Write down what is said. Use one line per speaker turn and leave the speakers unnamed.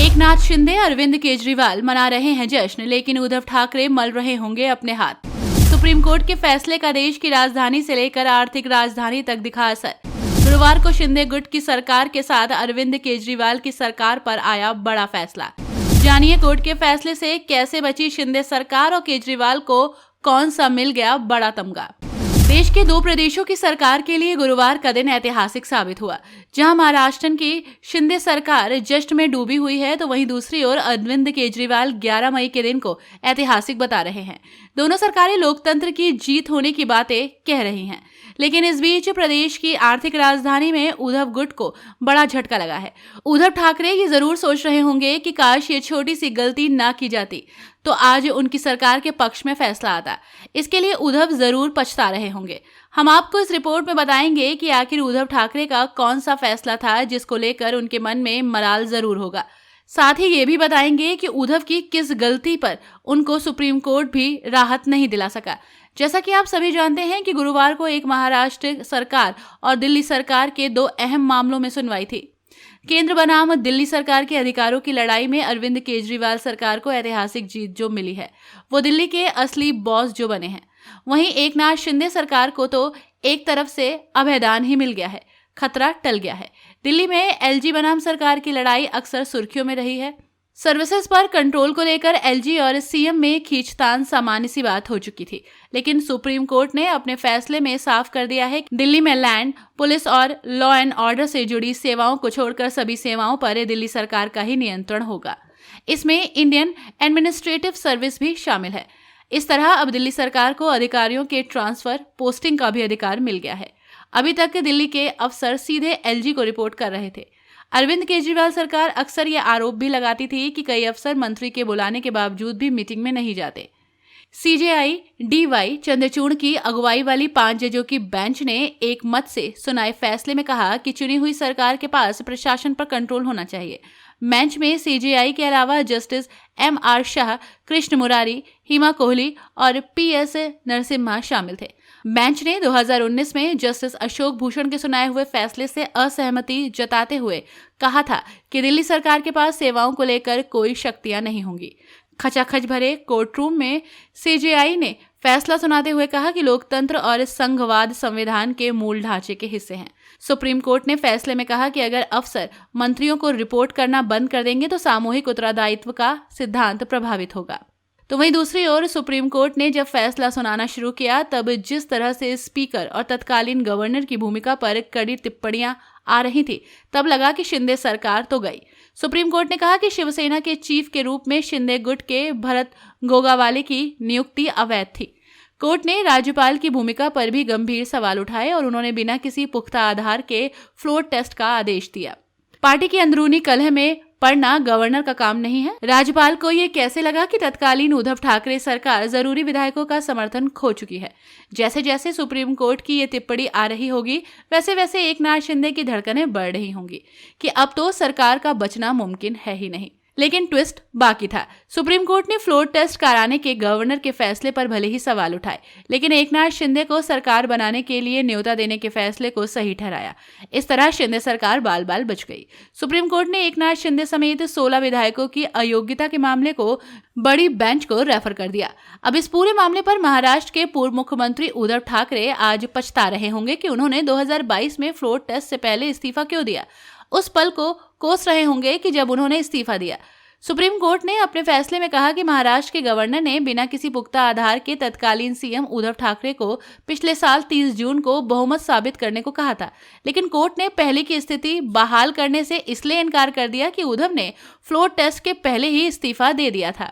एकनाथ शिंदे, अरविंद केजरीवाल मना रहे हैं जश्न, लेकिन उद्धव ठाकरे मल रहे होंगे अपने हाथ। सुप्रीम कोर्ट के फैसले का देश की राजधानी से लेकर आर्थिक राजधानी तक दिखा असर। गुरुवार को शिंदे गुट की सरकार के साथ अरविंद केजरीवाल की सरकार पर आया बड़ा फैसला। जानिए कोर्ट के फैसले से कैसे बची शिंदे सरकार और केजरीवाल को कौन सा मिल गया बड़ा तमगा। देश के दो प्रदेशों की सरकार के लिए गुरुवार का दिन ऐतिहासिक साबित हुआ। जहां महाराष्ट्र की शिंदे सरकार जश्न में डूबी हुई है, तो वहीं दूसरी ओर अरविंद केजरीवाल 11 मई के दिन को ऐतिहासिक बता रहे हैं। दोनों सरकारें लोकतंत्र की जीत होने की बातें कह रही हैं, लेकिन इस बीच प्रदेश की आर्थिक राजधानी में उद्धव गुट को बड़ा झटका लगा है। उद्धव ठाकरे ये जरूर सोच रहे होंगे कि काश ये छोटी सी गलती ना की जाती तो आज उनकी सरकार के पक्ष में फैसला आता। इसके लिए उद्धव जरूर पछता रहे होंगे। हम आपको इस रिपोर्ट में बताएंगे कि आखिर उद्धव ठाकरे का कौन सा फैसला था जिसको लेकर उनके मन में मलाल जरूर होगा। साथ ही ये भी बताएंगे कि उद्धव की किस गलती पर उनको सुप्रीम कोर्ट भी राहत नहीं दिला सका। जैसा कि आप सभी जानते हैं कि गुरुवार को एक महाराष्ट्र सरकार और दिल्ली सरकार के दो अहम मामलों में सुनवाई थी। केंद्र बनाम दिल्ली सरकार के अधिकारों की लड़ाई में अरविंद केजरीवाल सरकार को ऐतिहासिक जीत जो मिली है, वो दिल्ली के असली बॉस जो बने हैं। वहीं एकनाथ शिंदे सरकार को तो एक तरफ से अभयदान ही मिल गया है, खतरा टल गया है। दिल्ली में एलजी बनाम सरकार की लड़ाई अक्सर सुर्खियों में रही है। सर्विसेज पर कंट्रोल को लेकर एलजी और सीएम में खींचतान सामान्य सी बात हो चुकी थी, लेकिन सुप्रीम कोर्ट ने अपने फैसले में साफ कर दिया है कि दिल्ली में लैंड, पुलिस और लॉ एंड ऑर्डर से जुड़ी सेवाओं को छोड़कर सभी सेवाओं पर दिल्ली सरकार का ही नियंत्रण होगा। इसमें इंडियन एडमिनिस्ट्रेटिव सर्विस भी शामिल है। इस तरह अब दिल्ली सरकार को अधिकारियों के ट्रांसफर, पोस्टिंग का भी अधिकार मिल गया है। अभी तक दिल्ली के अफसर सीधे एलजी को रिपोर्ट कर रहे थे। अरविंद केजरीवाल सरकार अक्सर ये आरोप भी लगाती थी कि कई अफसर मंत्री के बुलाने के बावजूद भी मीटिंग में नहीं जाते। सीजेआई डीवाई चंद्रचूड़ की अगुवाई वाली 5 जजों की बेंच ने एक मत से सुनाए फैसले में कहा कि चुनी हुई सरकार के पास प्रशासन पर कंट्रोल होना चाहिए। बेंच में सीजेआई के अलावा जस्टिस एमआर शाह, कृष्ण मुरारी, हिमा कोहली और पीएस नरसिम्हा शामिल थे। बेंच ने 2019 में जस्टिस अशोक भूषण के सुनाए हुए फैसले से असहमति जताते हुए कहा था कि दिल्ली सरकार के पास सेवाओं को लेकर कोई शक्तियां नहीं होंगी। खचाखच भरे कोर्टरूम में सीजेआई ने फैसला सुनाते हुए कहा कि लोकतंत्र और संघवाद संविधान के मूल ढांचे के हिस्से हैं। सुप्रीम कोर्ट ने फैसले में कहा कि अगर अफसर मंत्रियों को रिपोर्ट करना बंद कर देंगे तो सामूहिक उत्तरदायित्व का सिद्धांत प्रभावित होगा। तो वहीं दूसरी ओर सुप्रीम कोर्ट ने जब फैसला सुनाना शुरू किया, तब जिस तरह से स्पीकर और तत्कालीन गवर्नर की भूमिका पर कड़ी टिप्पणियां आ रही थी, तब लगा कि शिंदे सरकार तो गई। सुप्रीम कोर्ट ने कहा कि शिवसेना के चीफ के रूप में शिंदे गुट के भरत गोगावाले की नियुक्ति अवैध थी। कोर्ट ने राज्यपाल की भूमिका पर भी गंभीर सवाल उठाए और उन्होंने बिना किसी पुख्ता आधार के फ्लोर टेस्ट का आदेश दिया। पार्टी की अंदरूनी कलह में पढ़ना गवर्नर का काम नहीं है। राज्यपाल को ये कैसे लगा कि तत्कालीन उद्धव ठाकरे सरकार जरूरी विधायकों का समर्थन खो चुकी है। जैसे जैसे सुप्रीम कोर्ट की ये टिप्पणी आ रही होगी, वैसे वैसे एकनाथ शिंदे की धड़कनें बढ़ रही होंगी कि अब तो सरकार का बचना मुमकिन है ही नहीं। लेकिन ट्विस्ट बाकी था। सुप्रीम कोर्ट ने फ्लोर टेस्ट कराने के गवर्नर के फैसले पर भले ही सवाल उठाए, लेकिन एकनाथ शिंदे को सरकार बनाने के लिए न्योता देने के फैसले को सही ठहराया। इस तरह शिंदे सरकार बाल बाल बच गई। सुप्रीम कोर्ट ने एकनाथ शिंदे समेत 16 विधायकों की अयोग्यता के मामले को बड़ी बेंच को रेफर कर दिया। अब इस पूरे मामले पर महाराष्ट्र के पूर्व मुख्यमंत्री उद्धव ठाकरे आज पछता रहे होंगे कि उन्होंने 2022 में फ्लोर टेस्ट से पहले इस्तीफा क्यों दिया। उस पल को कोस रहे होंगे कि जब उन्होंने इस्तीफा दिया। सुप्रीम कोर्ट ने अपने फैसले में कहा कि महाराष्ट्र के गवर्नर ने बिना किसी पुख्ता आधार के तत्कालीन सीएम उद्धव ठाकरे को पिछले साल 30 जून को बहुमत साबित करने को कहा था, लेकिन कोर्ट ने पहले की स्थिति बहाल करने से इसलिए इनकार कर दिया कि उद्धव ने फ्लोर टेस्ट के पहले ही इस्तीफा दे दिया था।